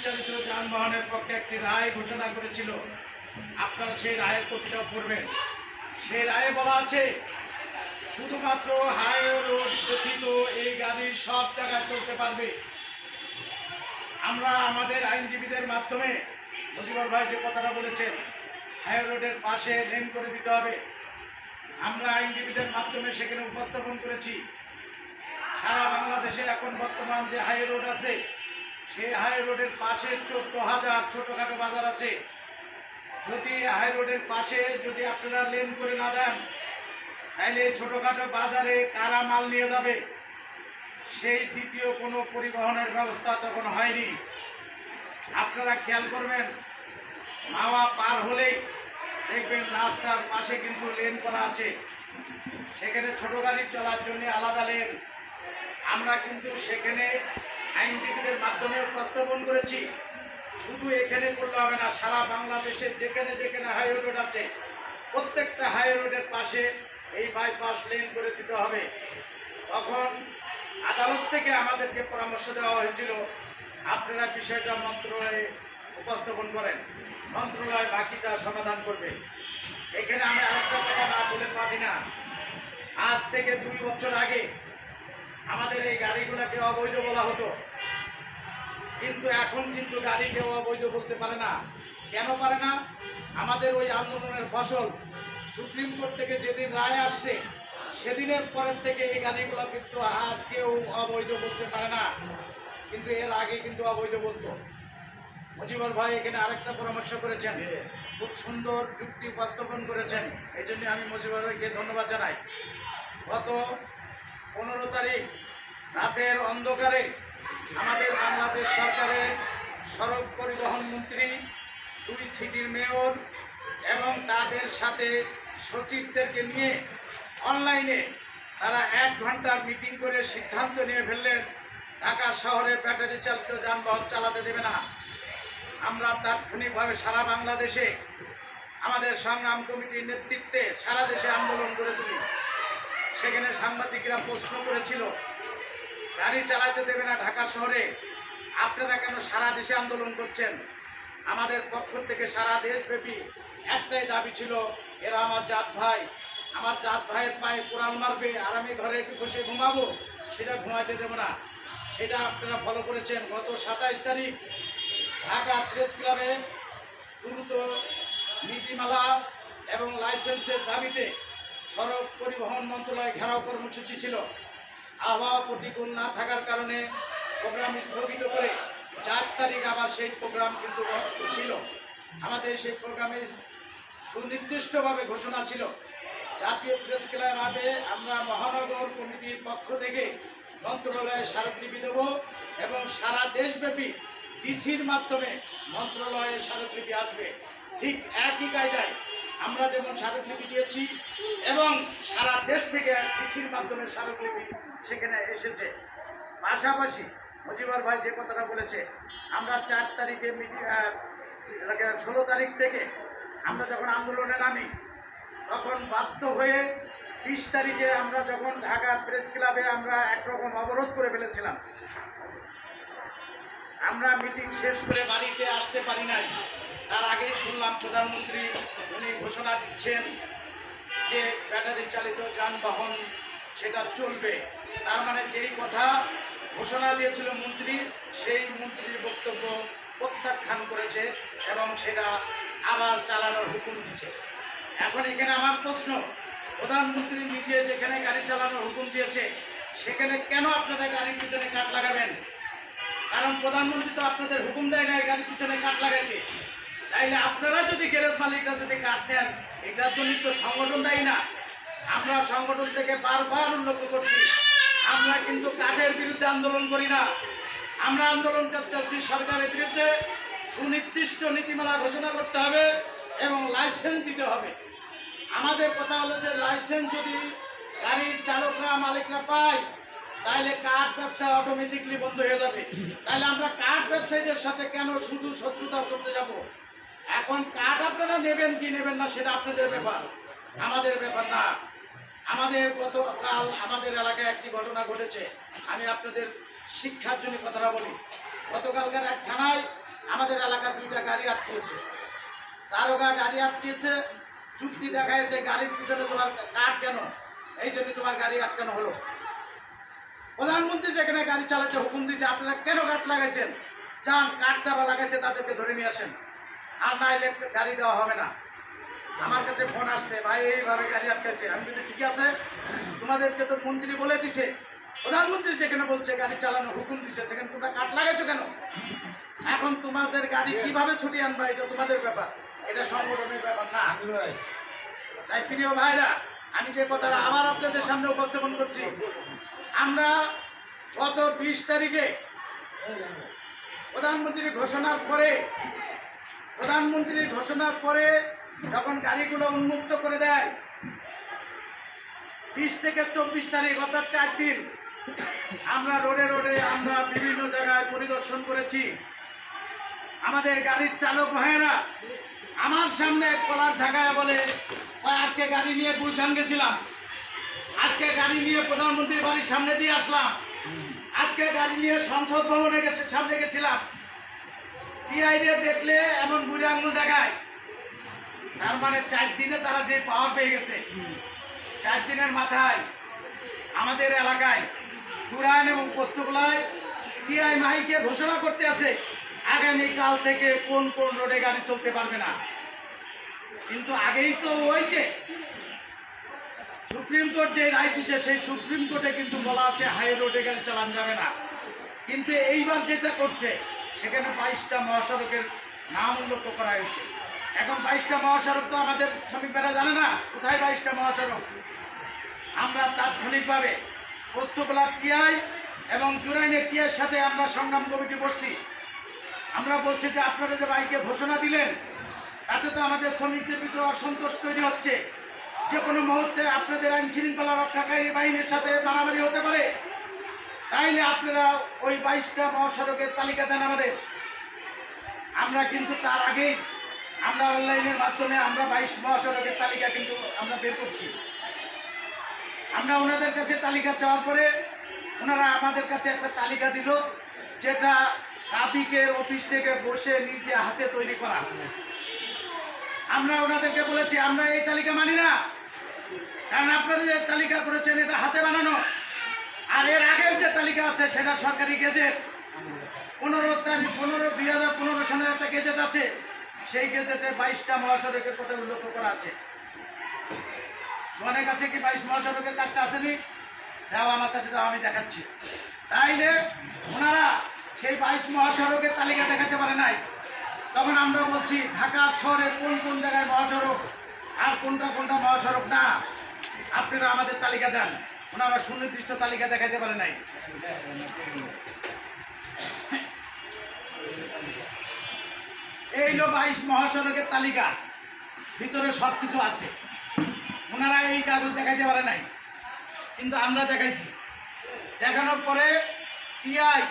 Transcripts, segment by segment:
চালিত যানবাহনের পক্ষে একটি রায় ঘোষণা করেছিল। আপনারা সেই রায়ের কপিটাও পড়বেন। সেই রায়ে বলা আছে শুধুমাত্র হাই রোড ব্যতীত এই গাড়ি সব জায়গায় চলতে পারবে। আমরা আমাদের আইনজীবীদের মাধ্যমে মুজিবুর ভাই যে কথাটা বলেছেন হাই রোডের পাশে লেন করে দিতে হবে, আমরা আইনজীবীদের মাধ্যমে সেখানে উপস্থাপন করেছি। সারা বাংলাদেশে এখন বর্তমান যে হাই রোড আছে সেই হাই রোডের পাশে 14,000 ছোটখাটো বাজার আছে। যদি হাই রোডের পাশে যদি আপনারা লেন করে না দেন তাহলে ছোটখাটো বাজারে কারা মাল নিয়ে যাবে? সেই দ্বিতীয় কোনো পরিবহনের ব্যবস্থা তখন হয়নি। আপনারা খেয়াল করবেন, মাওয়া পার হলেই দেখবেন রাস্তার পাশে কিন্তু লেন করা আছে, সেখানে ছোট গাড়ি চলার জন্য আলাদা লেন। আমরা কিন্তু সেখানে আইনজীবীদের মাধ্যমে উপস্থাপন করেছি। শুধু এখানে করলে হবে না, সারা বাংলাদেশে যেখানে যেখানে হাই রোড আছে প্রত্যেকটা হাই রোডের পাশে এই বাইপাস লেন করে দিতে হবে। তখন আদালত থেকে আমাদেরকে পরামর্শ দেওয়া হয়েছিল আপনারা বিষয়টা মন্ত্রণালয়ে উপস্থাপন করেন, মন্ত্রণালয় বাকিটা সমাধান করবে। এখানে আমি আরেকটা কথা না বলে পারি না, আজ থেকে 2 বছর আগে আমাদের এই গাড়িগুলোকে অবৈধ বলা হতো, কিন্তু এখন কিন্তু গাড়িকে অবৈধ বলতে পারে না। কেন পারে না? আমাদের ওই আন্দোলনের ফসল সুপ্রিম কোর্ট থেকে যেদিন রায় আসছে সেদিনের পরের থেকে এই গাড়িগুলো কিন্তু আর কেউ অবৈধ বলতে পারে না, কিন্তু এর আগে কিন্তু অবৈধ বলতো। মুজিবুর ভাই এখানে আরেকটা পরামর্শ করেছেন, খুব সুন্দর যুক্তি উপস্থাপন করেছেন, এই জন্য আমি মুজিবুর ভাইকে ধন্যবাদ জানাই। গত 15 তারিখ রাতের অন্ধকারে আমাদের বাংলাদেশ সরকারের সড়ক পরিবহন মন্ত্রী, 2 সিটির মেয়র এবং তাদের সাথে সচিবদেরকে নিয়ে অনলাইনে তারা 1 ঘন্টার মিটিং করে সিদ্ধান্ত নিয়ে ফেললেন ঢাকা শহরে ব্যাটারি চালিত যানবাহন চালাতে দেবে না। আমরা তাৎক্ষণিকভাবে সারা বাংলাদেশে আমাদের সংগ্রাম কমিটির নেতৃত্বে সারা দেশে আন্দোলন করে তুলি। সেখানে সাংবাদিকরা প্রশ্ন করেছিল গাড়ি চালাতে দেবে না ঢাকা শহরে, আপনারা কেন সারা দেশে আন্দোলন করছেন? আমাদের পক্ষ থেকে সারা দেশব্যাপী একটাই দাবি ছিল, এরা আমার জাত ভাই, আমার জাত ভাইয়ের পায়ে কোরাল মারবে আর আমি ঘরে একটু বসে ঘুমাবো, সেটা ঘুমাইতে দেব না। সেটা আপনারা ফলো করেছেন। গত 27 তারিখ ঢাকা প্রেস ক্লাবে দ্রুত নীতিমালা এবং লাইসেন্সের দাবিতে সড়ক পরিবহন মন্ত্রণালয় ঘেরাও কর্মসূচি ছিল। আবহাওয়া প্রতিকূল না থাকার কারণে প্রোগ্রাম স্থগিত করে 4 তারিখ আবার সেই প্রোগ্রাম কিন্তু ছিল। আমাদের সেই প্রোগ্রামে সুনির্দিষ্টভাবে ঘোষণা ছিল জাতীয় প্রেস ক্লাবে আমরা মহানগর কমিটির পক্ষ থেকে মন্ত্রণালয়ে স্মারকলিপি দেব এবং সারা দেশব্যাপী ডিসির মাধ্যমে মন্ত্রণালয়ে স্মারকলিপি আসবে। ঠিক একই কায়দায় আমরা যেমন স্মারকলিপি দিয়েছি এবং সারা দেশ থেকে ডিসির মাধ্যমে স্মারকলিপি সেখানে এসেছে। পাশাপাশি মুজিবুর ভাই যে কথাটা বলেছে, আমরা 4 তারিখে 16 তারিখ থেকে আমরা যখন আন্দোলনে নামি তখন বাধ্য হয়ে 20 তারিখে আমরা যখন ঢাকা প্রেস ক্লাবে আমরা একরকম অবরোধ করে ফেলেছিলাম। আমরা মিটিং শেষ করে বাড়িতে আসতে পারি নাই। তার আগেই শুনলাম প্রধানমন্ত্রী উনি ঘোষণা দিচ্ছেন যে ব্যাটারি চালিত যানবাহন সেটা চলবে। তার মানে যেই কথা ঘোষণা দিয়েছিল মন্ত্রী, সেই মন্ত্রীর বক্তব্য প্রত্যাখ্যান করেছে এবং সেটা আবার চালানোর হুকুম দিচ্ছে। এখন এখানে আমার প্রশ্ন, প্রধানমন্ত্রী নিজে যেখানে গাড়ি চালানোর হুকুম দিয়েছে সেখানে কেন আপনারা গাড়ির পিছনে কাঠ লাগাবেন? কারণ প্রধানমন্ত্রী তো আপনাদের হুকুম দেয় না গাড়ির পিছনে কাঠ লাগাইতে। তাইলে আপনারা যদি গ্যারেজ মালিকরা যদি কাঠ নেন, এটার জন্য তো সংগঠন দেয় না। আমরা সংগঠন থেকে বারবার উল্লেখ করছি, আমরা কিন্তু কাঠের বিরুদ্ধে আন্দোলন করি না। আমরা আন্দোলন করতে হচ্ছি সরকারের বিরুদ্ধে। সুনির্দিষ্ট নীতিমালা ঘোষণা করতে হবে এবং লাইসেন্স দিতে হবে। আমাদের কথা হলো যে লাইসেন্স যদি গাড়ির চালকরা মালিকরা পায় তাহলে কাঠ ব্যবসা অটোমেটিকলি বন্ধ হয়ে যাবে। তাহলে আমরা কাঠ ব্যবসায়ীদের সাথে কেন শুধু শত্রুতা করতে যাব? এখন কাঠ আপনারা নেবেন কি নেবেন না সেটা আপনাদের ব্যাপার, আমাদের ব্যাপার না। আমাদের গতকাল আমাদের এলাকায় একটি ঘটনা ঘটেছে, আমি আপনাদের শিক্ষার জন্য কথাটা বলি। গতকালকার এক থানায় আমাদের এলাকার 2টা গাড়ি আটকেছে, দারোগা গাড়ি আটকেছে, যুক্তি দেখায় যে গাড়ির পিছনে তোমার কাঠ কেন, এই জন্য তোমার গাড়ি আটকানো হলো। প্রধানমন্ত্রী যেখানে গাড়ি চালাতে হুকুম দিচ্ছে, আপনারা কেন কাঠ লাগাইছেন? যান, কাঠ যারা লাগাইছে তাদেরকে ধরে নিয়ে আসেন, আর নাইলে গাড়ি দেওয়া হবে না। আমার কাছে ফোন আসছে, ভাই এইভাবে গাড়ি আটকাইছে। আমি বলছি ঠিক আছে, তোমাদেরকে তো মন্ত্রী বলে দিছে, প্রধানমন্ত্রী যেখানে বলছে গাড়ি চালানো হুকুম দিছে, সেখানে তোমরা কাঠ লাগাইছো কেন? এখন তোমাদের গাড়ি কিভাবে ছুটিয়ে আনবা এটা তোমাদের ব্যাপার, এটা সংগঠনের ব্যাপার না। তাই প্রিয় ভাইরা, আমি যে কথাটা আবার আপনাদের সামনে উপস্থাপন করছি, আমরা গত 20 তারিখে প্রধানমন্ত্রীর ঘোষণার পরে যখন গাড়িগুলো উন্মুক্ত করে দেয়, 20 থেকে 24 তারিখ অর্থাৎ 4 দিন আমরা রোডে আমরা বিভিন্ন জায়গায় পরিদর্শন করেছি। আমাদের গাড়ির চালক ভাইয়েরা আমার সামনে কলার ঝাঁকায় বলে, আজকে গাড়ি নিয়ে গুলশান গেছিলাম, আজকে গাড়ি নিয়ে প্রধানমন্ত্রীর বাড়ির সামনে দিয়ে আসলাম, আজকে গাড়ি নিয়ে সংসদ ভবনের সামনে গেছিলাম। পিআইডি দেখলে এমন বুড়ি আঙুল দেখায়, তার মানে 4 দিনে তারা যে পাওয়ার পেয়ে গেছে। 4 দিনের মাথায় আমাদের এলাকায় চুরাইন এবং পোস্তগোলায় পিআই মাইকে ঘোষণা করতে আছে আগামীকাল থেকে কোন কোন রোডে গাড়ি চলতে পারবে না। কিন্তু আগেই তো ওই যে সুপ্রিম কোর্ট যে রায় দিচ্ছে, সেই সুপ্রিম কোর্টে কিন্তু বলা আছে হাই রোডে গাড়ি চালানো যাবে না। কিন্তু এইবার যেটা করছে, সেখানে 22টা মহাসড়কের নাম উল্লেখ করা হয়েছে। এখন 22টা মহাসড়ক তো আমাদের শ্রমিকেরা জানে না কোথায় 22টা মহাসড়ক। আমরা তাৎক্ষণিকভাবে পোস্তগোলার টিআই এবং জুরাইনের টিআইয়ের সাথে আমরা সংগ্রাম কমিটি করছি। আমরা বলছি যে আপনারা যে বাইকে ঘোষণা দিলেন, তাতে তো আমাদের শ্রমিকদের ভিতরে অসন্তোষ তৈরি হচ্ছে। যে কোনো মুহূর্তে আপনাদের আইন শৃঙ্খলা রক্ষাকারী বাহিনীর সাথে মারামারি হতে পারে। তাইলে আপনারা ওই 22টা মহাসড়কের তালিকা দেন আমাদের। আমরা কিন্তু তার আগেই আমরা অনলাইনের মাধ্যমে আমরা 22 মহাসড়কের তালিকা কিন্তু আমরা বের করছি। আমরা ওনাদের কাছে তালিকা চাওয়ার পরে ওনারা আমাদের কাছে একটা তালিকা দিল, যেটা ট্রাফিকের অফিস থেকে বসে নিজে হাতে তৈরি করা। আমরা ওনাদেরকে বলেছি আমরা এই তালিকা মানি না, কারণ আপনারা যে তালিকা করেছেন এটা হাতে বানানো, আর এর আগের যে তালিকা আছে সেটা সরকারি গেজেট। 15/2015 সনের একটা গেজেট আছে, সেই গেজেটে 22টা মহাসড়কের কথা উল্লেখ করা আছে। সোয়ানের কাছে কি 22 মহাসড়কের কাজটা আসেনি? দাও আমার কাছে, দাও, আমি দেখাচ্ছি। তাইলে ওনারা সেই 22 মহাসড়কের তালিকা দেখাতে পারে নাই। তখন আমরা বলছি ঢাকা শহরের কোন কোন জায়গায় মহাসড়ক আর কোনটা কোনটা মহাসড়ক না, আপনারা আমাদের তালিকা দেন। ওনারা সুনির্দিষ্ট তালিকা দেখাতে পারে নাই। এই হলো 22 মহাসড়কের তালিকা, ভিতরে সব কিছু আছে। ওনারা এই কাগজ দেখাইতে পারে নাই, কিন্তু আমরা দেখাইছি। দেখানোর পরে টিআই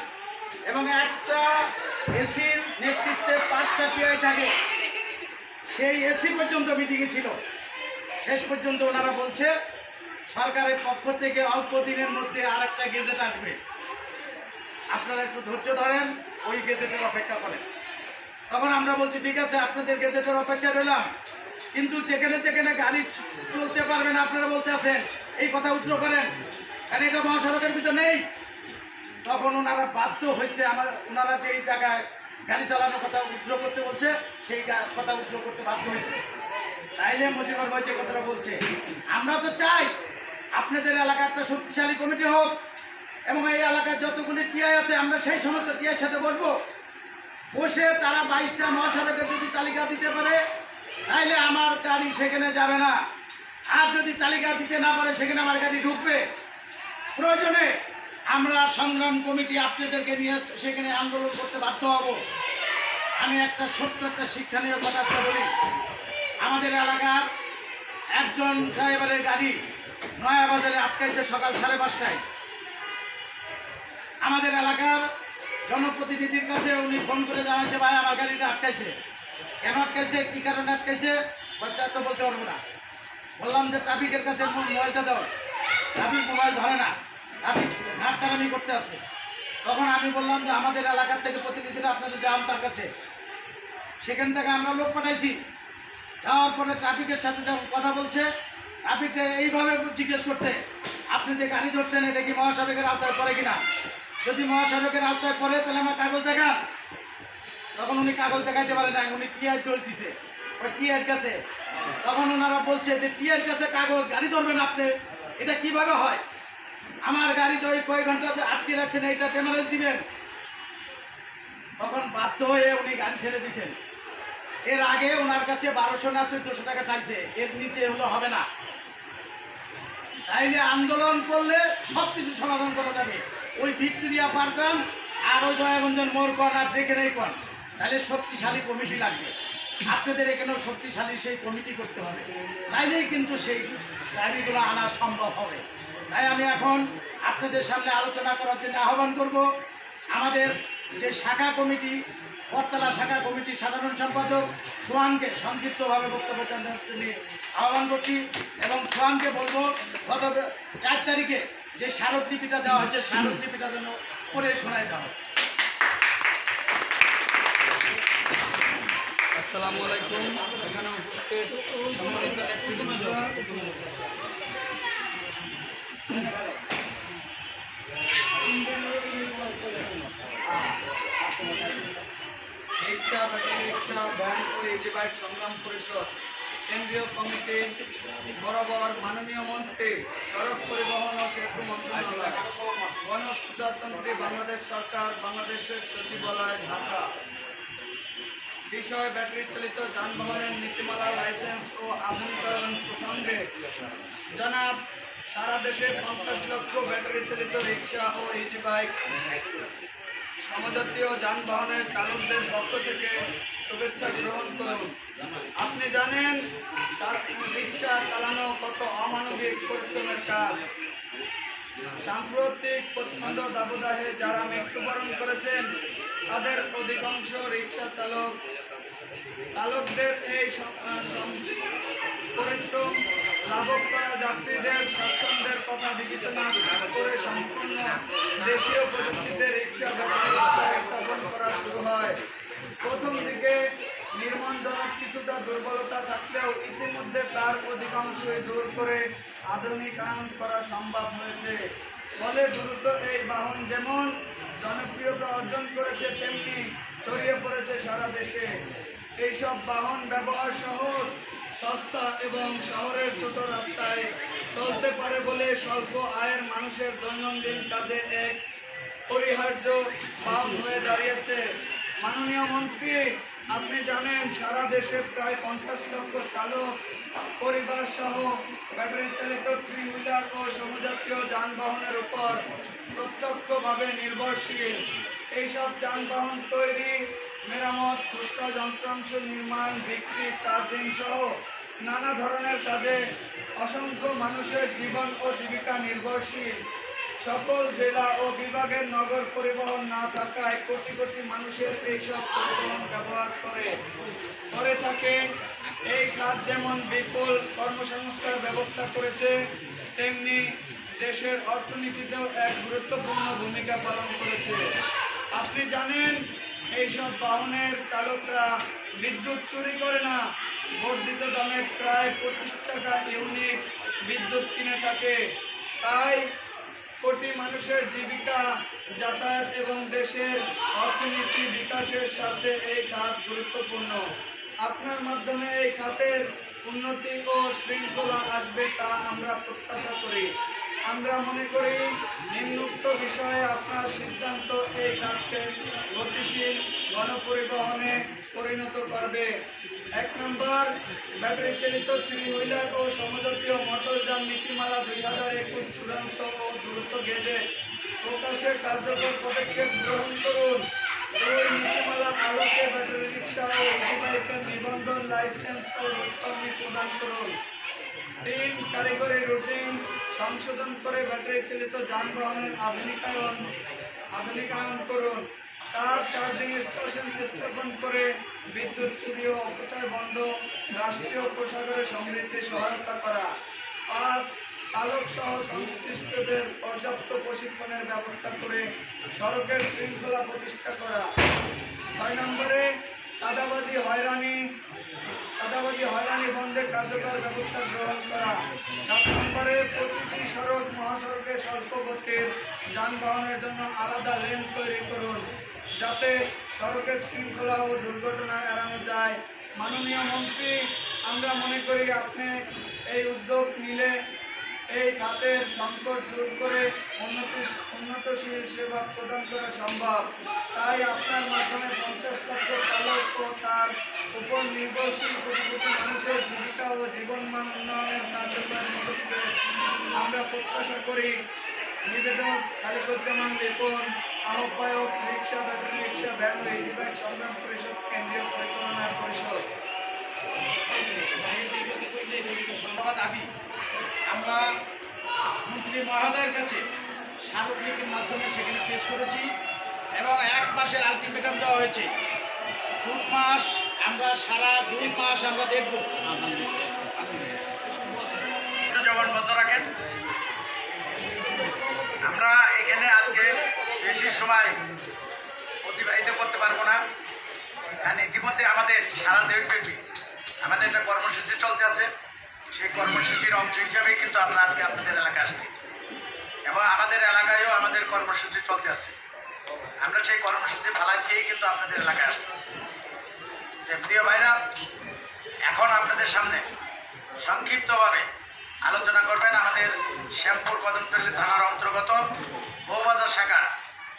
এবং একটা এসির নেতৃত্বে 5টা টিআই থাকে, সেই এসি পর্যন্ত মিটিংয়ে ছিল। শেষ পর্যন্ত ওনারা বলছে সরকারের পক্ষ থেকে অল্প দিনের মধ্যে আর একটা গেজেট আসবে, আপনারা একটু ধৈর্য ধরেন, ওই গেজেটের অপেক্ষা করেন। তখন আমরা বলছি ঠিক আছে, আপনাদের গেজেটের অপেক্ষা রইলাম, কিন্তু যেখানে যেখানে গাড়ি চলতে পারবেন আপনারা বলতে আছেন, এই কথা উদ্র করেন, কারণ এটা মহাসড়কের ভিতর নেই। তখন ওনারা বাধ্য হয়েছে, ওনারা যেই জায়গায় গাড়ি চালানোর কথা উদ্র করতে বলছে, সেই কথা উদ্র করতে বাধ্য হয়েছে। তাইলে মুজিবুর ভাই যে কথাটা বলছে, আমরা তো চাই আপনাদের এলাকার একটা শক্তিশালী কমিটি হোক, এবং এই এলাকার যতগুলি টিআই আছে আমরা সেই সমস্ত টিআইয়ের সাথে বসবো, বসে তারা 22টা মহাসড়কে যদি তালিকা দিতে পারে তাইলে আমার গাড়ি সেখানে যাবে না, আর যদি তালিকা দিতে না পারে সেখানে আমার গাড়ি ঢুকবে। প্রয়োজনে আমরা সংগ্রাম কমিটি আপনাদেরকে নিয়ে সেখানে আন্দোলন করতে বাধ্য হব। আমি একটা ছোট্ট একটা শিক্ষণীয় কথা বলি। আমাদের এলাকার একজন ড্রাইভারের গাড়ি নয়াবাজারে আটকাইছে সকাল 5:30টায়। আমাদের এলাকার জনপ্রতিনিধির কাছে উনি ফোন করে জানাচ্ছে, ভাই আমার গাড়িটা আটকাইছে। কেন আটকাইছে, কী কারণে আটকাইছে বাচ্চা তো বলতে পারবো না। বললাম যে ট্রাফিকের কাছে মোবাইলটা দাও, ট্রাফিক মোবাইল ধরে না, ট্রাফিক ঘাটতারামি করতে আসছে। তখন আমি বললাম যে আমাদের এলাকার থেকে প্রতিনিধিরা আপনাদের যান তার কাছে, সেখান থেকে আমরা লোক পাঠাইছি। যাওয়ার পরে ট্রাফিকের সাথে যখন কথা বলছে, ট্রাফিকটা এইভাবে জিজ্ঞেস করছে, আপনি যে গাড়ি ধরছেন এটা কি মহাসড়কের আওতায় পড়ে কিনা? যদি মহাসড়কের আওতায় পড়ে তাহলে আমার কাগজ দেখান। তখন উনি কাগজ দেখাইতে পারে না, উনি টিআই দোষ দিছে, ওই টিআইয়ের কাছে। তখন ওনারা বলছে যে টিআইয়ের কাছে কাগজ গাড়ি ধরবেন আপনি, এটা কিভাবে হয়? আমার গাড়ি তো ওই কয়েক ঘন্টাতে আটকে রাখছেন, এইটা ড্যামারেজ দিবেন। তখন বাধ্য হয়ে উনি গাড়ি ছেড়ে দিয়েছেন। এর আগে ওনার কাছে 1200 না 1400 টাকা চাইছে, এর নিচে হলো হবে না। তাইলে আন্দোলন করলে সব কিছু সমাধান করা যাবে। ওই ভিক্টোরিয়া পার্কাম আর ওই দয়াগঞ্জন মোড় কন আর যেখানেই কন, তাহলে শক্তিশালী কমিটি লাগবে। আপনাদের এখানেও শক্তিশালী সেই কমিটি করতে হবে, তাইলেই কিন্তু সেই দাবিগুলো আনা সম্ভব হবে। তাই আমি এখন আপনাদের সামনে আলোচনা করার জন্য আহ্বান করব আমাদের যে শাখা কমিটি, বটতলা শাখা কমিটির সাধারণ সম্পাদক সোহানকে সংক্ষিপ্তভাবে বক্তব্য নিয়ে আহ্বান করছি। এবং সোহানকে বলবো গত 4 তারিখে যে স্মারকলিপিটা দেওয়া হয়েছে, স্মারকলিপিটা যেন পড়ে শোনায় দেওয়া হয়। আসসালামু আলাইকুম। এখানে উপস্থিত সম্মানিত নেতৃবৃন্দরা, রিক্সা, ব্যাটারি রিক্সা, ভ্যান ও ইজি বাইক সংগ্রাম পরিষদ কেন্দ্রীয় কমিটির বরাবর মাননীয় মন্ত্রী, সড়ক পরিবহন ও সেতু মন্ত্রণালয়, গণপ্রজাতন্ত্রী বাংলাদেশ সরকার, বাংলাদেশের সচিবালয়, ঢাকা বিষয় ব্যাটারি চালিত যানবাহনের নীতিমালা, লাইসেন্স ও আধুনিকরণ প্রসঙ্গে জনাব সারা দেশে 50 লক্ষ ব্যাটারি চালিত রিক্সা ও ইজি বাইক সমজাতীয় যানবাহনের চালকদের পক্ষ থেকে শুভেচ্ছা গ্রহণ করুন। আপনি জানেন রিক্সা চালানো কত অমানবিক পরিশ্রমের কাজ। সাম্প্রতিক প্রচণ্ড দাবদাহে যারা মৃত্যুবরণ করেছেন তাদের অধিকাংশ রিক্সা চালকদের এই পরিশ্রম লাভক করা যাত্রীদের স্বাচ্ছন্দ্যের কথা বিবেচনা করে সম্পূর্ণ দেশীয় প্রযুক্তিতে রিক্সা স্থাপন করা শুরু হয়। প্রথম দিকে নির্মাণজনক কিছুটা দুর্বলতা থাকলেও ইতিমধ্যে তার অধিকাংশই দূর করে আধুনিকায়ন করা সম্ভব হয়েছে। ফলে দ্রুত এই বাহন যেমন জনপ্রিয়তা অর্জন করেছে, তেমনি ছড়িয়ে পড়েছে সারা দেশে। এইসব বাহন ব্যবহার সহজ, সস্তা এবং শহরের ছোট রাস্তায় চলতে পারে বলে স্বল্প আয়ের মানুষের দৈনন্দিন কাজে এক অপরিহার্য বাহন হয়ে দাঁড়িয়েছে। মাননীয় মন্ত্রী, আপনি জানেন সারা দেশে প্রায় 50 লক্ষ চালক পরিবার সহ ব্যাটারি চালিত 3 হুইলার ও সমজাতীয় যানবাহনের উপর প্রত্যক্ষভাবে নির্ভরশীল। এইসব যানবাহন তৈরি, মেরামত, খুচরা যন্ত্রাংশ নির্মাণ, বিক্রি, চার্জিং সহ নানা ধরনের কাজে অসংখ্য মানুষের জীবন ও জীবিকা নির্ভরশীল। সকল জেলা ও বিভাগের নগর পরিবহন না থাকায় কোটি কোটি মানুষের এইসব পরিবহন ব্যবহার করে থাকে। এই কাজ যেমন বিপুল কর্মসংস্থার ব্যবস্থা করেছে, তেমনি দেশের অর্থনীতিতেও এক গুরুত্বপূর্ণ ভূমিকা পালন করেছে। আপনি জানেন এইসব বাহনের চালকরা বিদ্যুৎ চুরি করে না, বর্ধিত দামে প্রায় 25 টাকা ইউনিট বিদ্যুৎ কিনে থাকে। তাই কোটি মানুষের জীবিকা, যাতায়াত এবং দেশের অর্থনীতি বিকাশের সাথে এই কাজ গুরুত্বপূর্ণ। আপনার মাধ্যমে এই খাতের উন্নতি ও শৃঙ্খলা আসবে তা আমরা প্রত্যাশা করি। আমরা মনে করি নিম্নোক্ত বিষয়ে আপনার সিদ্ধান্ত এই কাজকে গতিশীল গণপরিবহনে পরিণত করবে। 1 নম্বর, ব্যাটারি চালিত 3 হুইলার ও সমজাতীয় মোটরযান নীতিমালা 2021 চূড়ান্ত ও দ্রুত গেজেট প্রকাশের কার্যকর পদক্ষেপ গ্রহণ করুন। 2 নীতিমালা আলোকে ব্যাটারি রিক্সা ও ইজি বাইকের নিবন্ধন, লাইসেন্স ও রুট পারমিট প্রদান করুন। 3 কারিগরি রুটিন সংশোধন করে ব্যাটারি চালিত যানবাহনের আধুনিকায়ন করুন। 4 চার্জিং স্টেশন স্থাপন করে বিদ্যুৎ চুরি ও অপচয় বন্ধ, রাষ্ট্রীয় কোষাগারে সমৃদ্ধি সহায়তা করা। 5 চালক সহ সংশ্লিষ্টদের পর্যাপ্ত প্রশিক্ষণের ব্যবস্থা করে সড়কের শৃঙ্খলা প্রতিষ্ঠা করা। 6 নম্বরে চাঁদাবাজি হয়রানি বন্ধে কার্যকর ব্যবস্থা গ্রহণ করা। 7 নম্বরে প্রতিটি সড়ক মহাসড়কে স্বল্প গতির যানবাহনের জন্য আলাদা লেন তৈরি করুন, যাতে সড়কের শৃঙ্খলা ও দুর্ঘটনা এড়ানো যায়। মাননীয় মন্ত্রী, আমরা মনে করি আপনি এই উদ্যোগ নিলে এই খাতের সংকট দূর করে উন্নতশীল সেবা প্রদান করা সম্ভব। তাই আপনার মাধ্যমে 50 লক্ষ চালক ও তার উপর নির্ভরশীল কোটি কোটি মানুষের জীবিকা ও জীবনমান উন্নয়নের কার্যক্রমের মধ্যে আমরা প্রত্যাশা করি। নিবেদক খালিকুজ্জামান লিপন, আহ্বায়ক রিক্সা ব্যাটারি রিক্সা ভ্যান ও ইজিবাইক সংগ্রাম পরিষদ, কেন্দ্রীয় পরিচালনা পরিষদ। দাবি আমরা মন্ত্রী মহোদয়ের কাছে স্মারকলিপির মাধ্যমে সেখানে পেশ করেছি এবং 1 মাসের আলটিমেটাম দেওয়া হয়েছে। জুন মাস আমরা সারা জুন মাস আমরা দেখব। জবানবদ্ধ রাখেন। আমরা এখানে আজকে বেশি সময় অতিবাহিত করতে পারবো না, কারণ ইতিমধ্যে আমাদের সারা দেশব্যাপী আমাদের একটা কর্মসূচি চলতে আছে। সেই কর্মসূচির অংশ হিসাবে কিন্তু আমরা আজকে আপনাদের এলাকায় আসছি এবং আমাদের এলাকায়ও আমাদের কর্মসূচি চলতে আছে। আমরা সেই কর্মসূচি ফালাই খেয়েই কিন্তু আপনাদের এলাকায় আসছি। যে প্রিয় ভাইরা, এখন আপনাদের সামনে সংক্ষিপ্তভাবে আলোচনা করবেন আমাদের শ্যামপুর কদমতলী থানার অন্তর্গত বউবাজার শাখার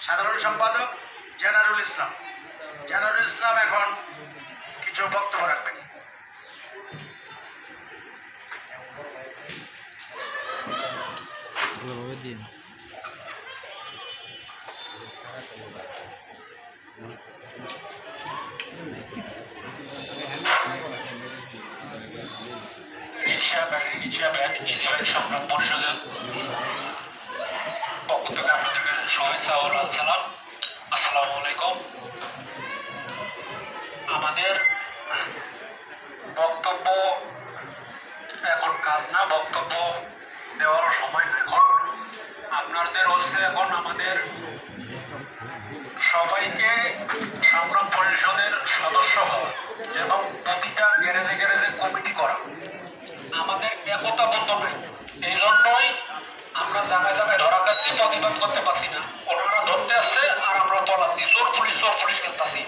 সাধারণ সম্পাদক জেনারুল ইসলাম। জেনারুল ইসলাম এখন কিছু বক্তব্য রাখবেন। সংগ্রাম পরিষদের পক্ষ থেকে আপনাদেরকে শুভেচ্ছা ও সালাম। আসসালামু আলাইকুম। আমাদের বক্তব্য এখন কাজ না, বক্তব্য দেওয়ারও সময় না। এখন আপনাদের হচ্ছে এখন আমাদের সবাইকে সংগ্রাম পরিষদের সদস্য হওয়া এবং প্রতিটা গ্যারেজে গ্যারেজে কমিটি করা। আমাদের একতাবদ্ধ নাই, এই জন্যই আমরা জায়গায় জায়গায় ধরা খাচ্ছি, প্রতিবাদ করতে পারছি না। ওনারা ধরতে আসছে আর আমরা পলাচ্ছি, চোর পুলিশ খেলতেছি।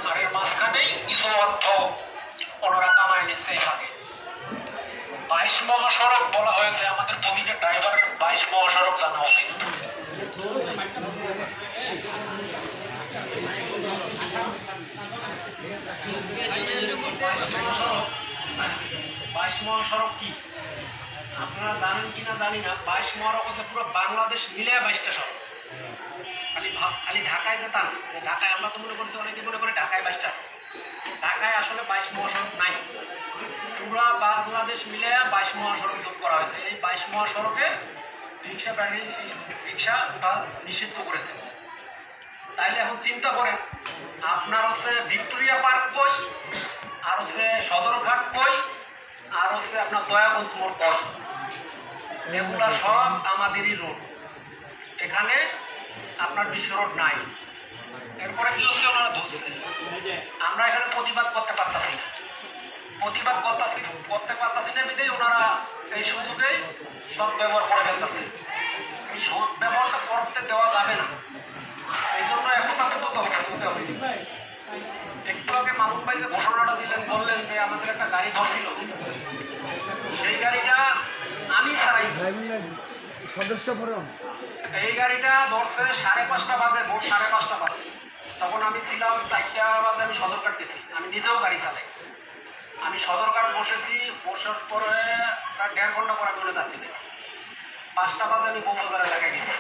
আর এর মাঝখানেই কিছু অর্থ ওনারা কামাই নিচ্ছে এই ফাঁকে। 22 মহাসড়ক বলা হয়েছে, আমাদের প্রতিটা ড্রাইভারের 22 মহাসড়ক জানা উচিত। 22 মহাসড়ক কি আপনারা জানেন কিনা জানি না। 22 মহাসড়ক হচ্ছে পুরো বাংলাদেশ মিলে 22টা সড়ক। খালি ঢাকায় যেতাম, ঢাকায় আমরা তো মনে করছি, অনেকে মনে করে ঢাকায় 22টা। ঢাকায় আসলে 22 মহাসড়ক নাই, পুরো বাংলাদেশ মিলে 22 মহাসড়ক যোগ করা হয়েছে। এই 22 মহাসড়কে রিক্সা ওটা নিষিদ্ধ করেছে। তাইলে এখন চিন্তা করেন, আপনার হচ্ছে ভিক্টোরিয়া পার্ক কই, আর হচ্ছে সদরঘাট কই, আর হচ্ছে আপনার দয়াগঞ্জ মোড় কই, এগুলা সব আমাদেরই রোড। এখানে আপনার বিশ্ব রোড নাই। এরপরে কি হচ্ছে, ওনারা ধরছে। আমরা এখানে প্রতিবাদ করতে পারতাছি না, বিধেই ওনারা এই সুযোগেই সৎ ব্যবহার করে ফেলতেছে। এই সৎ ব্যবহারটা করতে দেওয়া যাবে না, এই জন্য একতাবদ্ধ হতে হবে। একটু আগে মামুন ভাই যে ঘোষণাটা দিলেন, বললেন যে আমাদের একটা গাড়ি ধরছিল, সেই গাড়িটা আমি ছাড়াই সদস্য ফোরাম, এই গাড়িটা ধরছে 5:30 বাজে, ভোর 5:30 বাজে। তখন আমি ছিলাম 4টা বাজে, আমি সদরঘাট গেছি, আমি নিজেও গাড়ি চালাই। আমি সদরঘাট বসেছি, বসার পরে প্রায় 1.5 ঘন্টা পর আমি যাত্রী গেছি। 5টা বাজে আমি বউবাজার এলাকায় গেছি।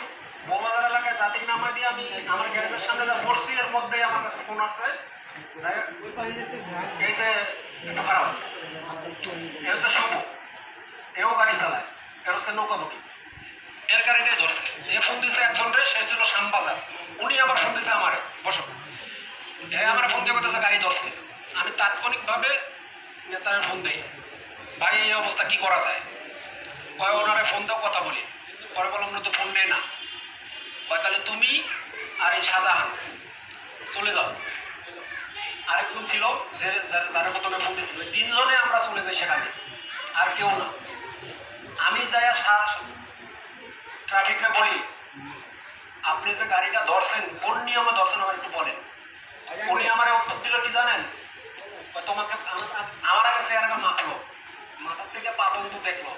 বউবাজার এলাকায় যাত্রী নামা দিয়ে আমি আমার গ্যারেজের সামনে যা বসছি, এর মধ্যেই আমার কাছে ফোন আসছে, এই যে একটু খারাপ, এ হচ্ছে শুভ, এও গাড়ি চালায়, এর হচ্ছে নৌকাবুকি, এর গাড়িটাই ধরছে। এ ফোন দিচ্ছে একজনরে, সে ছিল শ্যামবাজার, উনি আবার ফোন দিচ্ছে আমারে, বসো। এ আমার ফোন দিয়ে করতেছে গাড়ি ধরছে। আমি তাৎক্ষণিকভাবে নেতারে ফোন দিই, ভাই এই অবস্থা কি করা যায়? কয় ওনারে ফোন দাও, কথা বলি। পরে বললাম না তো ফোন নেই না। কয় তাহলে তুমি আর এই শাহজাহান চলে যাও। আরেকজন ছিল যে যারা প্রথমে ফোন দিয়েছিল, 3 জনে আমরা চলে যাই সেখানে, আর কেউ না। আমি যাই ট্রাফিককে বলি, আপনি যে গাড়িটা ধরছেন কোন নিয়মে ধরছেন আমার একটু বলেন। উনি আমার উত্তর দিল কি জানেন, তোমাকে আমার আগে চেয়ারটা মাপলো, মাথার থেকে পা পর্যন্ত দেখলো,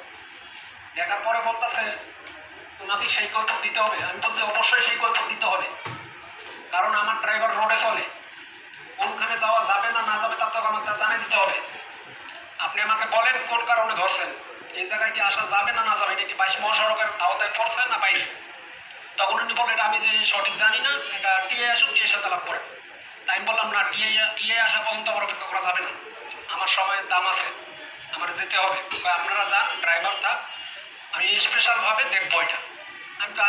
দেখার পরে বলতেছে তোমাকে সেই কৈফিয়ত দিতে হবে। আমি বলছি অবশ্যই সেই কৈফিয়ত দিতে হবে, কারণ আমার ড্রাইভার রোডে চলে, কোনখানে যাওয়া যাবে না না যাবে তার তো আমাকে জানিয়ে দিতে হবে। আপনি আমাকে বলেন কোন কারণে ধরছেন, এই জায়গায় কি আসা যাবে না না যাবে, এটা কি 22 মহাসড়কের আওতায় পড়ছে না বাইরে। তখন উনি বলেন এটা আমি যে সঠিক জানি না, এটা টিএ আসুন, টিএর সাথে লাভ করেন। তাই আমি বললাম না, টিএ আসা পর্যন্ত আমার অপেক্ষা করা যাবে না, আমার সময়ের দাম আছে, আমার যেতে হবে। আপনারা যান, ড্রাইভার থাক, আমি স্পেশালভাবে দেখবো এটা।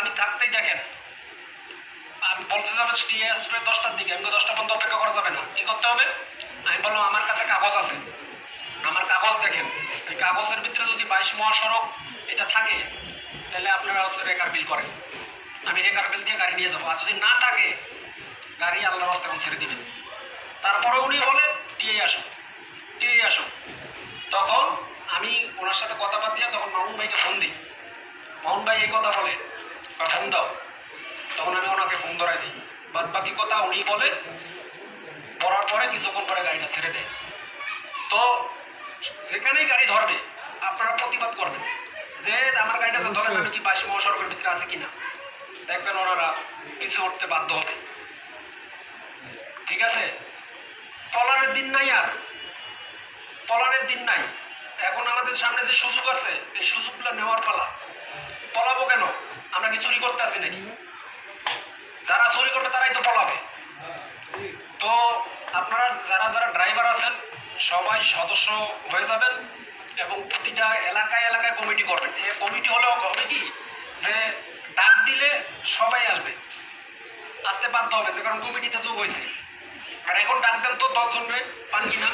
আমি থাকতেই দেখেন, আমি বলতে যাবে টিএ আসবে 10টার দিকে, আমি 10টা পর্যন্ত অপেক্ষা করা যাবে না, কি করতে হবে। আমি বললাম আমার কাছে কাগজ আছে, আমার কাগজ দেখেন, এই কাগজের ভিতরে যদি 22 মহাসড়ক এটা থাকে তাহলে আপনারা হচ্ছে রেকার বিল করেন, আমি রেকার বিল দিয়ে গাড়ি নিয়ে যাবো। আর যদি না থাকে গাড়ি আল্লাহর রাস্তায় ছেড়ে দিবেন। তারপরে উনি বলে টিএ আসো, টিএ আসো। তখন আমি ওনার সাথে কথাবার্তা দিয়ে তখন মামুন ভাইকে ফোন দিই, মামুন ভাই এই কথা বলে বা ফোন দাও, তখন আমি ওনাকে ফোন ধরাই দিই। বাদ বাকি কথা উনি বলে, পড়ার পরে কিছুক্ষণ পরে গাড়িটা ছেড়ে দেয়। তো যেখানেই গাড়ি ধরবে আপনারা প্রতিবাদ করবেন যে আমার গাড়িটা তো ধরেন, আমি কি 22 মহাসড়কের ভিতরে আছে কিনা, দেখবেন ওনারা কিছু উঠতে বাধ্য হবে। ঠিক আছে, পলানের দিন নাই, আর পলানের দিন নাই। এখন আমাদের সামনে যে সুযোগ আছে এই সুযোগগুলো নেওয়ার পালা। পলাবো কেন, আমরা কি চুরি করতে আসি নাকি? যারা চুরি করবে তারাই তো পলাবে। তো আপনারা যারা যারা ড্রাইভার আছেন সবাই সদস্য হয়ে যাবেন এবং প্রতিটা এলাকায় এলাকায় কমিটি করবেন। এই কমিটি হলেও হবে কি যে ডাক দিলে সবাই আসবে, আসতে বাধ্য হবে, যে কারণ কমিটিতে যোগ হয়েছে। আর এখন ডাক দেন তো 10 জনে পান কিনা,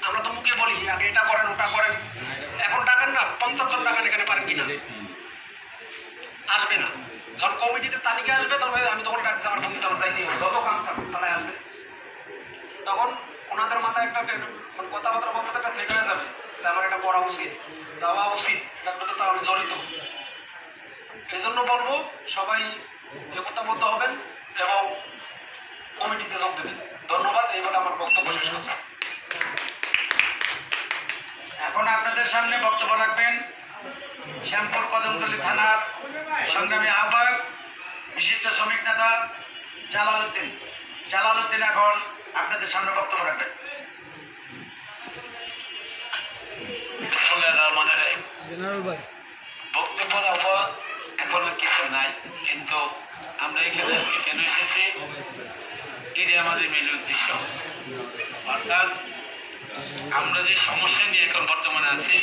আমরা তো মুখে বলি আগে এটা করেন ওটা করেন, এখন ডাকেন না 50 জন ডাকেন, এখানে পারেন কিনা, আসবে না। যখন কমিটিতে তালিকা আসবে তবে আমি তখন ডাকতে আমার কমিটি আমার চাইতেই হবে, যত কাজ থাকবে তাহলে আসবে। তখন ওনাদের মাথায় একটা কথাবার্তা বলতে একটা সেট হয়ে যাবে যে আমার এটা করা উচিত, যাওয়া উচিত, এটার তো আমি জড়িত। এই জন্য বলবো সবাই একতাবদ্ধ হবেন এবং কমিটিতে যোগ দেবেন। ধন্যবাদ, এই বলে আমার বক্তব্য শেষ করছি। এখন আপনাদের সামনে বক্তব্য রাখবেন শ্যামপুর কদমতলী থানার সংগ্রামী আহ্বায়ক বিশিষ্ট শ্রমিক নেতা জালালউদ্দিন। জালালউদ্দিন এখন আপনাদের সামনে বক্তব্য রাখবেন। বক্তব্য রাখবো এখনো কিছু নাই, কিন্তু আমরা এখানে কেন এসেছি এটাই আমাদের মেন উদ্দেশ্য। অর্থাৎ আমরা যে সমস্যা নিয়ে এখন বর্তমানে আছি,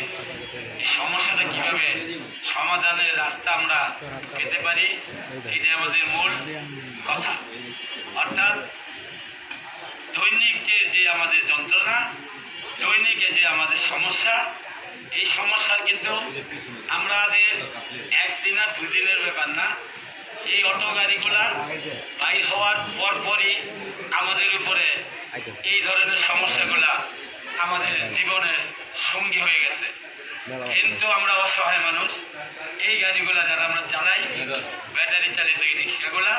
এই সমস্যাটা কিভাবে সমাধানের রাস্তা আমরা পেতে পারি, এটাই আমাদের মূল কথা। অর্থাৎ দৈনিক যে আমাদের যন্ত্রণা, দৈনিক যে আমাদের সমস্যা, এই সমস্যা কিন্তু আমাদের একদিন আর 2 দিনের ব্যাপার না। এই অটো গাড়িগুলা বাইর হওয়ার পরপরই আমাদের উপরে এই ধরনের সমস্যাগুলা আমাদের জীবনে সঙ্গী হয়ে গেছে। কিন্তু আমরা অসহায় মানুষ, এই গাড়িগুলা যারা আমরা চালাই, ব্যাটারি চালিত এই রিক্সাগুলা,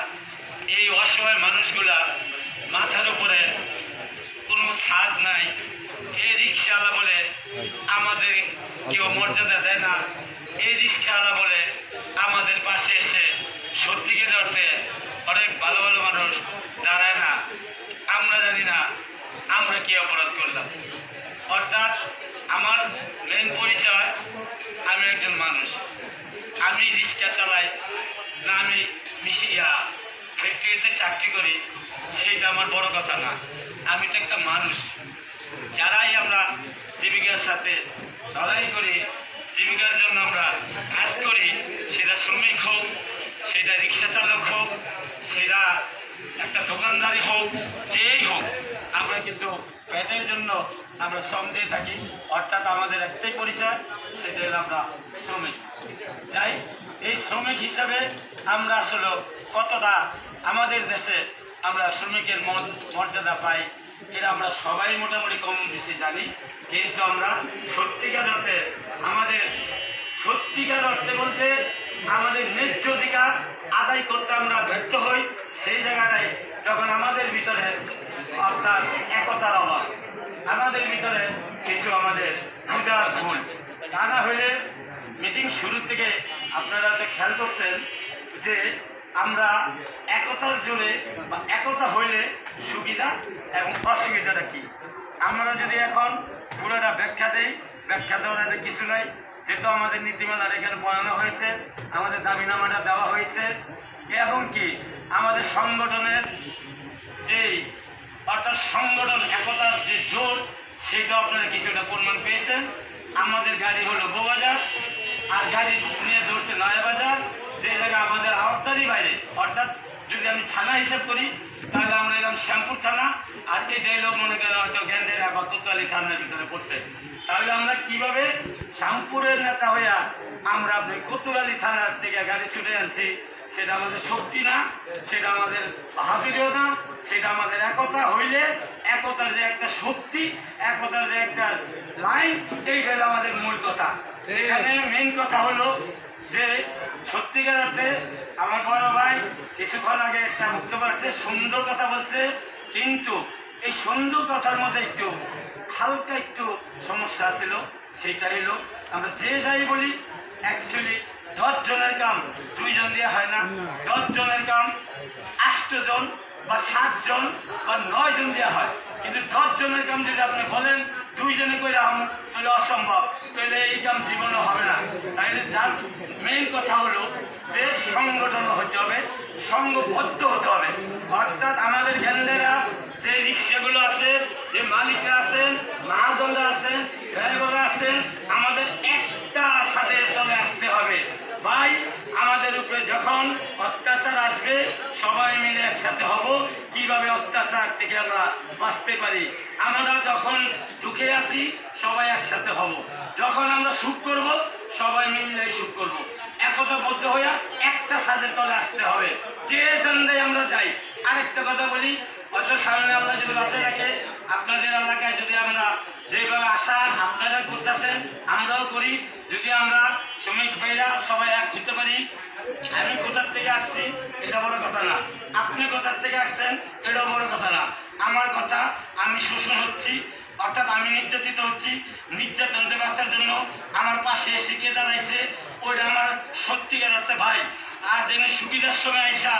এই অসহায় মানুষগুলা মাথার উপরে কোনো ছাদ নাই, এই রিক্সাওয়ালা বলে আমাদের কেউ মর্যাদা দেয় না, এই রিক্সাওয়ালা বলে আমাদের পাশে এসে সত্যিকার অর্থে অনেক ভালো ভালো মানুষ দাঁড়ায় না। আমরা জানি না আমরা কি অপরাধ করলাম। অর্থাৎ আমার মেন পরিচয়, আমি একজন মানুষ, আমি রিক্সা চালাই না, আমি ফ্যাক্টরিতে চাকরি করি, সেইটা আমার বড় কথা না। আমি তো একটা মানুষ। যারাই আমরা জীবিকার সাথে লড়াই করি, জীবিকার জন্য আমরা কাজ করি, সেটা শ্রমিক হোক, সেটা রিক্সা চালক হোক, সেটা একটা দোকানদারি হোক, যেই হোক, আমরা কিন্তু পেটের জন্য আমরা শ্রম দিয়ে থাকি। অর্থাৎ আমাদের একটাই পরিচয়, সেটা হলো আমরা শ্রমিক। তাই এই শ্রমিক হিসাবে আমরা আসলে কতটা আমাদের দেশে আমরা শ্রমিকের মর্যাদা পাই এটা আমরা সবাই মোটামুটি কম বেশি জানি, কিন্তু আমরা সত্যিকার অর্থে সত্যিকার অর্থে বলতে আমাদের ন্যায্য অধিকার আদায় করতে আমরা ব্যর্থ হই। সেই জায়গাটায় যখন আমাদের ভিতরে অর্থাৎ একতার অভাব, আমাদের ভিতরে কিছু আমাদের পূজার ভুল, তা না হলে মিটিং শুরু থেকে আপনারা তো খেয়াল করছেন যে আমরা একতার জোরে বা একতা হইলে সুবিধা এবং অসুবিধাটা কি। আমরা যদি এখন পুরোটা ব্যাখ্যা দেই, ব্যাখ্যা দেওয়ার কিছু নাই, যেহেতু আমাদের নীতিমালার এখানে বয়ানো হয়েছে, আমাদের দাবিনামাটা দেওয়া হয়েছে, এবং কি আমাদের সংগঠনের যেই অর্থাৎ সংগঠন একতার যে জোর, সেটা আপনারা কিছুটা প্রমাণ পেয়েছেন। আমাদের গাড়ি হলো বউবাজার, আর গাড়ি নিয়ে ধরছে নয়াবাজার, যে জায়গায় আমাদের আওতারই বাইরে, অর্থাৎ যদি আমি থানা হিসাব করি তাহলে আমরা এলাম শ্যামপুর থানা, আর এই ডাইলগ মনে করেন হয়তো গ্যান্ডের বা কোতোয়ালি থানার ভিতরে পড়ছে। তাহলে আমরা কিভাবে শ্যামপুরের নেতা হইয়া আমরা আপনি কোতোয়ালি থানার থেকে গাড়ি ছুটে আনছি? সেটা আমাদের শক্তি না, সেটা আমাদের বাহাদুরিও না, সেটা আমাদের একতা হইলে, একতার যে একটা শক্তি, একতার যে একটা লাইন, এইটা হলো আমাদের মূল কথা। এখানে মেইন কথা হলো যে সত্যিকার অর্থে আমার বড় ভাই কিছুক্ষণ আগে একটা বক্তব্য আছে, সুন্দর কথা বলছে, কিন্তু এই সুন্দর কথার মধ্যে একটু হালকা একটু সমস্যা ছিল। সেইটা হলো আমরা যে যাই বলি, অ্যাকচুয়ালি 10 জনের কাম 2 জন দিয়ে হয় না, 10 জনের কাম 8 জন বা 7 জন বা 9 জন দেওয়া হয়, কিন্তু 10 জনের কাম যদি আপনি বলেন 2 জনে করে তাহলে অসম্ভব, তাহলে এই কাম জীবনও হবে না। তাইলে যার মেইন কথা হলো যে সংগঠন হতে হবে, সংঘবদ্ধ হতে হবে। অর্থাৎ আমাদের গ্যান্ডেরা যে রিক্সাগুলো আছে, যে মালিকরা আছেন, মহাজনরা আছেন, ড্রাইভাররা আছেন, আমাদের একটা সাথে চলে আসতে হবে। ভাই আমাদের উপরে যখন অত্যাচার আসবে সবাই মিলে একসাথে হব, কিভাবে অত্যাচার থেকে আমরা বাঁচতে পারি। আমরা যখন দুঃখে আছি সবাই একসাথে হব, যখন আমরা সুখ করব সবাই মিলে সুখ করব। একতাবদ্ধ হইয়া একটা ছাদের তলে আসতে হবে, যে জন্যই আমরা যাই। আরেকটা কথা বলি, হয়তো সামনে আল্লাহ যদি বাঁচে রাখে, আপনাদের এলাকায় যদি আমরা যেভাবে আশা আপনারা করতেছেন আমরাও করি, যদি আমরা শ্রমিক ভাইরা সবাই এক হতে পারি। আমি কোথার থেকে আসছি এটা বড় কথা না, আপনি কোথার থেকে আসছেন এটাও বড় কথা না। আমার কথা, আমি শোষণ হচ্ছি, অর্থাৎ আমি নির্যাতিত হচ্ছি, নির্যাতন থেকে বাঁচার জন্য আমার পাশে এসে কে দাঁড়াইছে, ওইটা আমার সত্যিকার অর্থে ভাই। আর যেন সুবিধার সময় আইসা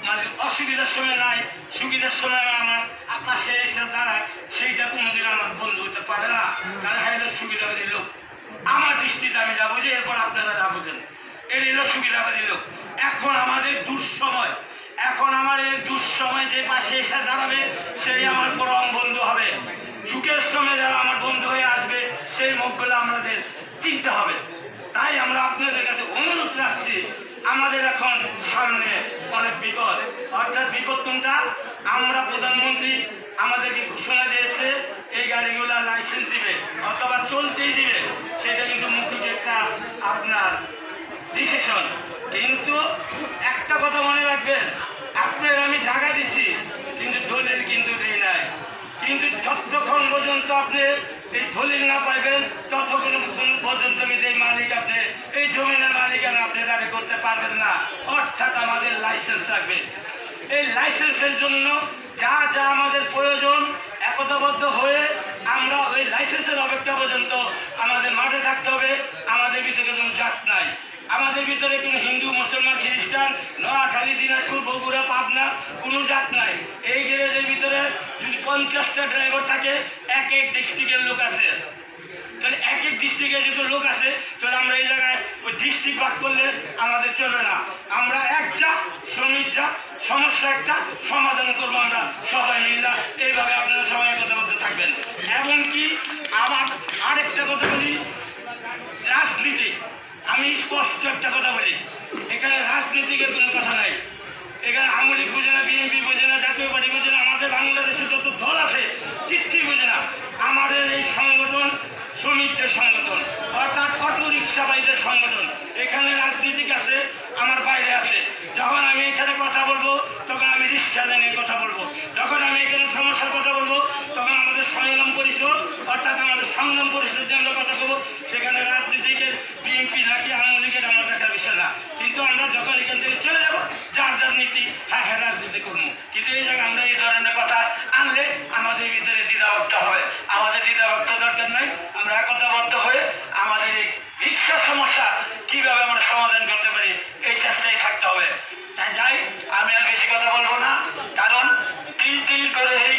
মানে অসুবিধার সময় নাই, সুবিধার সময় আমার পাশে এসে দাঁড়ায়, সেইটা কোনোদিন আমার বন্ধু হতে পারে না। কারণ হলো সুবিধাবাদী লোক, আমার দৃষ্টিতে আমি যাবো যে, এরপর আপনারা যাবো কেন, এর এলো সুবিধাবাদী লোক। এখন আমাদের দুঃসময়, এখন আমার এই দুঃসময় যে পাশে এসে দাঁড়াবে সেই আমার পরম বন্ধু হবে। সুখের সময় যারা আমার বন্ধু হয়ে আসবে সেই মুখগুলো আমাদের চিনতে হবে। তাই আমরা আপনাদের কাছে অনুরোধ রাখছি, আমাদের এখন সামনে অনেক বিপদ। অর্থাৎ বিপদ কোনটা? আমরা প্রধানমন্ত্রী আমাদেরকে ঘোষণা দিয়েছে এই গাড়িগুলা লাইসেন্স দিবে অথবা চলতেই দিবে, সেটা কিন্তু মুখ্য একটা আপনার ডিসিশন। কিন্তু একটা কথা মনে রাখবেন, আপনার আমি জায়গা দিচ্ছি কিন্তু দলিল কিন্তু দিই নাই। কিন্তু যতক্ষণ পর্যন্ত আপনি এই দলিল না পাইবেন ততক্ষণ পর্যন্ত যে মালিক আপনি এই জমিনের মালিকানা আপনি দাবি করতে পারবেন না। অর্থাৎ আমাদের লাইসেন্স লাগবে। এই লাইসেন্সের জন্য যা যা আমাদের প্রয়োজন, একতাবদ্ধ হয়ে আমরা ওই লাইসেন্সের অপেক্ষা পর্যন্ত আমাদের মাঠে থাকতে হবে। আমাদের ভিতরে কোনো জাত নাই, আমাদের ভিতরে কোনো হিন্দু, মুসলমান, খ্রিস্টান, নোয়াখালী, দিনাজপুর, বগুড়া, পাবনা কোনো জাত নাই। এই গ্যারেজের ভিতরে যদি 50টা ড্রাইভার থাকে, এক এক ডিস্ট্রিক্টের লোক আছে, তাহলে এক এক ডিস্ট্রিক্টে যদি লোক আছে তাহলে আমরা এই জায়গায় ওই ডিস্ট্রিক্ট ভাগ করলে আমাদের চলবে না। আমরা এক জাত, শ্রমিক জাত, সমস্যা একটা সমাধান করবো আমরা সবাই মিলে। এইভাবে আপনারা সবাই একতাবদ্ধ থাকবেন। এবং কি আমার আরেকটা কথা বলি, রাজনীতি, আমি স্পষ্ট একটা কথা বলি, এখানে রাজনীতিকের কোনো কথা নাই। এখানে আওয়ামী লীগ বোঝে না, বিএনপি বোঝে না, জাতীয় পার্টি বোঝে না, আমাদের বাংলাদেশে যত দল আছে কিচ্ছুই বোঝে না। আমাদের এই সংগঠন শ্রমিকদের সংগঠন, অর্থাৎ অটো রিক্সা রিক্সাবাহীদের সংগঠন। এখানে রাজনীতিক আছে, আমার বাইরে আছে। যখন আমি এখানে কথা বলবো তখন আমি রিক্সা নিয়ে কথা বলবো, যখন আমি এখানে সমস্যার কথা বলবো তখন আমাদের সংগ্রাম পরিষদ অর্থাৎ আমাদের সংগ্রাম পরিষদ যে আমরা কথা বলবো, সেখানে রাজনীতিকের বিএনপি নাকি আওয়ামী লীগের আমার দেখার বিষয় না। কিন্তু আমরা যখন এখান থেকে চলে যাবো, যার যার নীতি, হ্যাঁ হ্যাঁ রাজনীতি করবো। কিন্তু এই জায়গায় আমরা এই ধরনের কথা আনলে আমাদের ভিতরে দ্বিধাভক্ত হবে। আমাদের দ্বিধাভক্ত দরকার নাই, আমরা একতাবদ্ধ হয়ে আমাদের এই রিক্সার সমস্যা কিভাবে আমরা সমাধান করতে পারি এই চেষ্টায় থাকতে হবে। তাই যাই, আমি আর বেশি কথা বলবো না, কারণ তিল তিল করে এই